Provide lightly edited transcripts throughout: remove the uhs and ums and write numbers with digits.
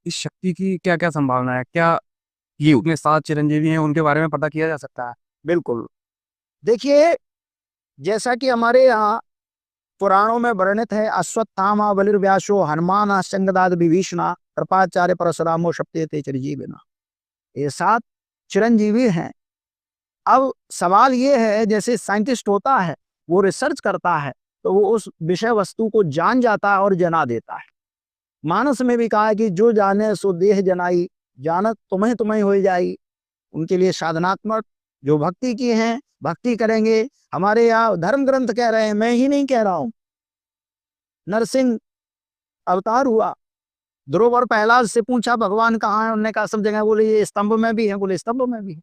इस शक्ति की क्या-क्या संभावना है? क्या ये उतने 7 चिरंजीवी हैं, उनके बारे में पता किया जा सकता है? बिल्कुल। देखिए, जैसा कि हमारे यहाँ पुराणों में वर्णित है, अश्वत्थामा बलिर्व्यासो हनुमान संगदाद विभीषणा कृपाचार्य परशुरामो सप्तेते चिरंजीविना। ये 7 चिरंजीवी हैं। अब सवाल ये है, जैसे साइंटिस्ट होता है, वो रिसर्च करता है, तो वो उस विषय वस्तु को जान जाता है और जना देता है। मानस में भी कहा है कि जो जाने सो देह जनाई, जानत तुम्हें तुम्हें हो जाई। उनके लिए साधनात्मक जो भक्ति की हैं, भक्ति करेंगे। हमारे यहाँ धर्म ग्रंथ कह रहे हैं, मैं ही नहीं कह रहा हूं। नरसिंह अवतार हुआ, ध्रुव और प्रहलाद से पूछा भगवान कहाँ है, उन्होंने कहा सब जगह। बोले ये स्तंभ में भी है, बोले स्तंभ में भी है।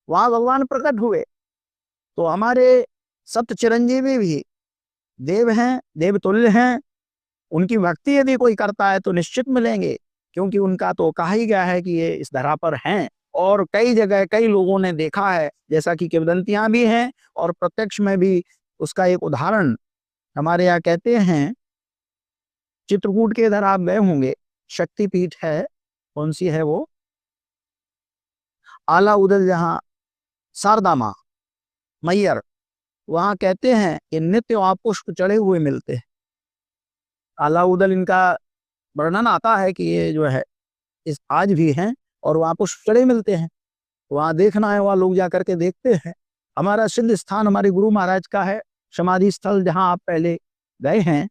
वहां भगवान प्रकट हुए। तो हमारे सप्त चिरंजीवी भी देव हैं, देवतुल्य हैं। उनकी भक्ति यदि कोई करता है तो निश्चित मिलेंगे, क्योंकि उनका तो कहा ही गया है कि ये इस धरा पर हैं। और कई जगह कई लोगों ने देखा है, जैसा कि किंवदंतियां भी हैं और प्रत्यक्ष में भी। उसका एक उदाहरण हमारे यहाँ कहते हैं, चित्रकूट के इधर आप गए होंगे, शक्तिपीठ है, कौन सी है वो, आला उदल, जहाँ शारदा माँ मैयर, वहां कहते हैं कि नित्य वहां पुष्प चढ़े हुए मिलते हैं। आला उदल इनका वर्णन आता है कि ये जो है इस आज भी हैं और वहां पुष्प चढ़े मिलते हैं। वहां देखना है, वहां लोग जाकर के देखते हैं। हमारा सिद्ध स्थान हमारे गुरु महाराज का है, समाधि स्थल, जहां आप पहले गए हैं।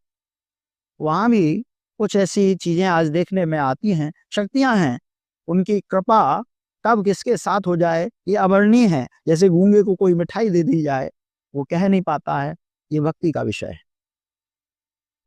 वहां भी कुछ ऐसी चीजें आज देखने में आती हैं, शक्तियां हैं। उनकी कृपा कब किसके साथ हो जाए ये अवर्णीय है। जैसे गूंगे को कोई मिठाई दे दी जाए, वो कह नहीं पाता है। ये भक्ति का विषय है।